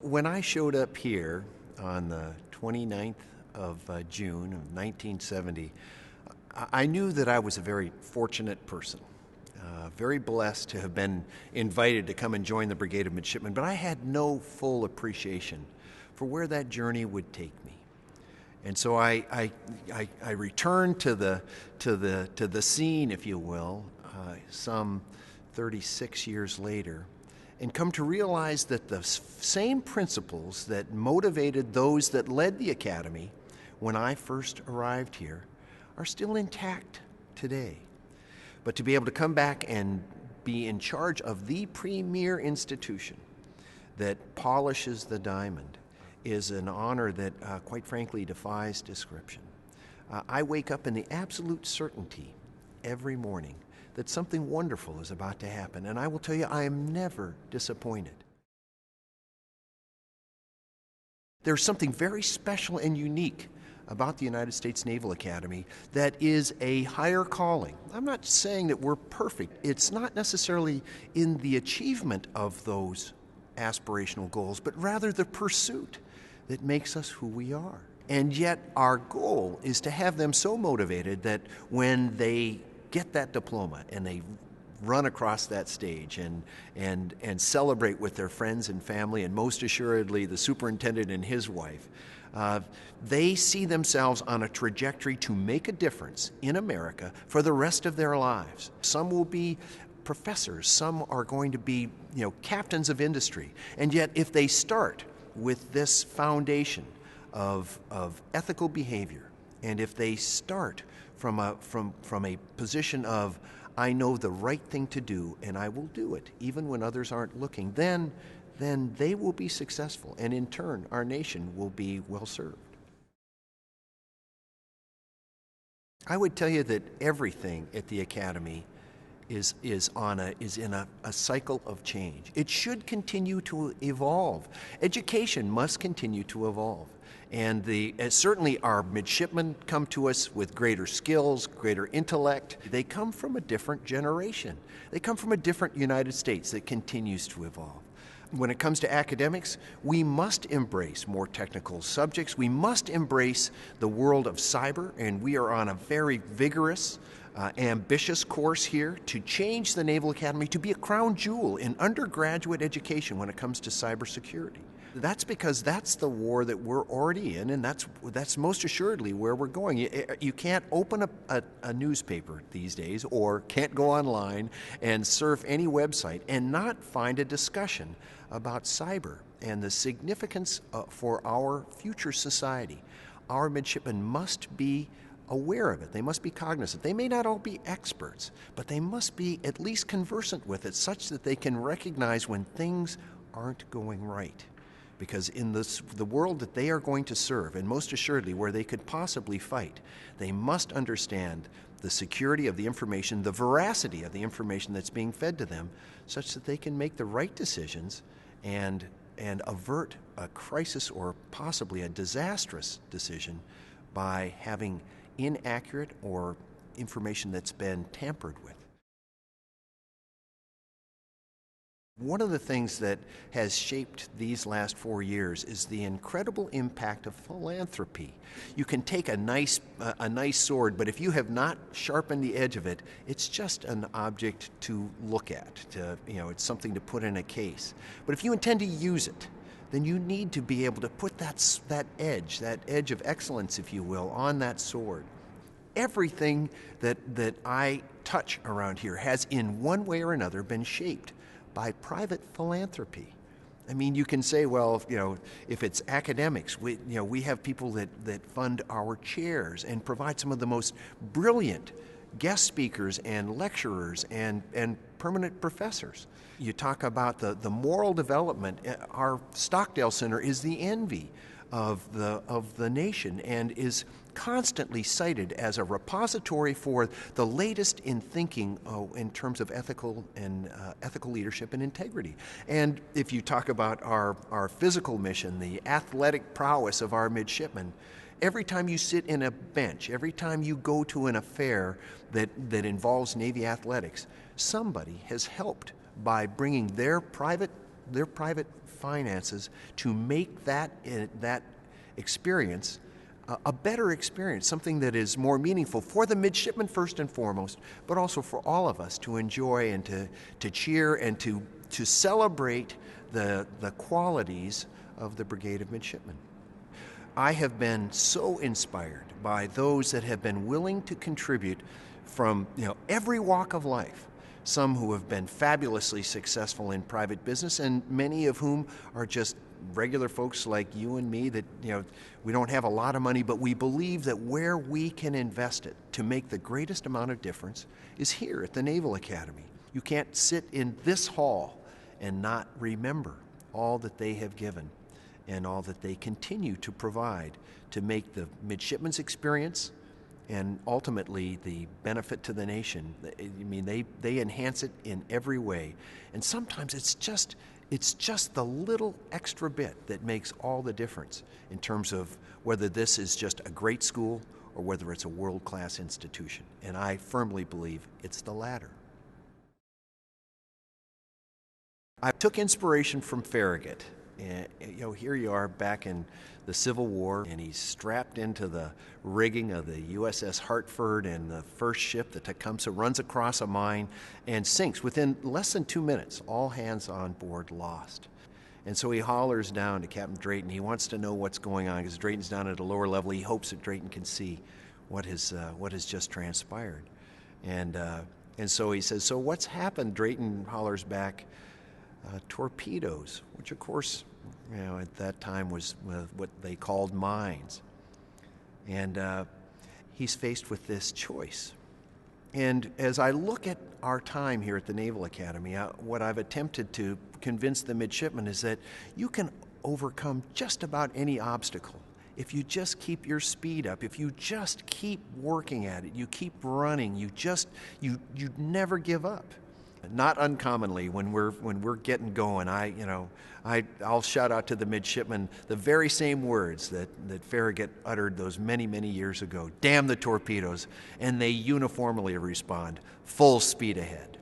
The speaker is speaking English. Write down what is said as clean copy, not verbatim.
When I showed up here on the 29th of June of 1970, I knew that I was a very fortunate person, very blessed to have been invited to come and join the Brigade of Midshipmen, but I had no full appreciation for where that journey would take me. And so I returned to the scene, if you will, some 36 years later, and come to realize that the same principles that motivated those that led the Academy when I first arrived here are still intact today. But to be able to come back and be in charge of the premier institution that polishes the diamond is an honor that, quite frankly, defies description. I wake up in the absolute certainty every morning that something wonderful is about to happen, and I will tell you, I am never disappointed. There's something very special and unique about the United States Naval Academy that is a higher calling. I'm not saying that we're perfect. It's not necessarily in the achievement of those aspirational goals, but rather the pursuit that makes us who we are. And yet our goal is to have them so motivated that when they get that diploma and they run across that stage and celebrate with their friends and family, and most assuredly the superintendent and his wife, they see themselves on a trajectory to make a difference in America for the rest of their lives. Some will be professors, some are going to be, captains of industry, and yet if they start with this foundation of ethical behavior, and if they start from a position of, I know the right thing to do and I will do it even when others aren't looking, then they will be successful, and in turn our nation will be well served. I would tell you that everything at the Academy is in a cycle of change. It should continue to evolve. Education must continue to evolve. And certainly our midshipmen come to us with greater skills, greater intellect. They come from a different generation. They come from a different United States that continues to evolve. When it comes to academics, we must embrace more technical subjects. We must embrace the world of cyber, and we are on a very vigorous, ambitious course here to change the Naval Academy to be a crown jewel in undergraduate education when it comes to cybersecurity. That's because that's the war that we're already in, and that's most assuredly where we're going. You can't open a newspaper these days, or can't go online and surf any website and not find a discussion about cyber and the significance for our future society. Our midshipmen must be aware of it. They must be cognizant. They may not all be experts, but they must be at least conversant with it such that they can recognize when things aren't going right. Because in the world that they are going to serve, and most assuredly where they could possibly fight, they must understand the security of the information, the veracity of the information that's being fed to them, such that they can make the right decisions and avert a crisis or possibly a disastrous decision by having inaccurate or information that's been tampered with. One of the things that has shaped these last 4 years is the incredible impact of philanthropy. You can take a nice sword, but if you have not sharpened the edge of it, it's just an object to look at. It's something to put in a case. But if you intend to use it, then you need to be able to put that edge of excellence, if you will, on that sword. Everything that I touch around here has in one way or another been shaped by private philanthropy. I mean, you can say, well, if it's academics, we have people that fund our chairs and provide some of the most brilliant guest speakers and lecturers and permanent professors. You talk about the moral development. Our Stockdale Center is the envy of the nation and is constantly cited as a repository for the latest in thinking in terms of ethical leadership and integrity. And if you talk about our physical mission, the athletic prowess of our midshipmen, every time you sit in a bench, every time you go to an affair that involves Navy athletics, somebody has helped by bringing their private finances to make that experience a better experience, something that is more meaningful for the midshipmen first and foremost, but also for all of us to enjoy and to cheer and to celebrate the qualities of the Brigade of Midshipmen. I have been so inspired by those that have been willing to contribute from every walk of life. Some who have been fabulously successful in private business, and many of whom are just regular folks like you and me that, we don't have a lot of money, but we believe that where we can invest it to make the greatest amount of difference is here at the Naval Academy. You can't sit in this hall and not remember all that they have given and all that they continue to provide to make the midshipman's experience and ultimately the benefit to the nation. I mean, they enhance it in every way. And sometimes it's just the little extra bit that makes all the difference in terms of whether this is just a great school or whether it's a world-class institution. And I firmly believe it's the latter. I took inspiration from Farragut. And, here you are back in the Civil War, and he's strapped into the rigging of the USS Hartford, and the first ship, the Tecumseh, runs across a mine and sinks within less than 2 minutes. All hands on board lost. And so he hollers down to Captain Drayton. He wants to know what's going on because Drayton's down at a lower level. He hopes that Drayton can see what has just transpired. And so he says, "So what's happened?" Drayton hollers back, "Torpedoes," which of course, at that time was what they called mines. And he's faced with this choice. And as I look at our time here at the Naval Academy, what I've attempted to convince the midshipmen is that you can overcome just about any obstacle if you just keep your speed up, if you just keep working at it, you keep running, you never give up. Not uncommonly, when we're getting going, I'll shout out to the midshipmen the very same words that Farragut uttered those many, many years ago: "Damn the torpedoes!" And they uniformly respond, "Full speed ahead."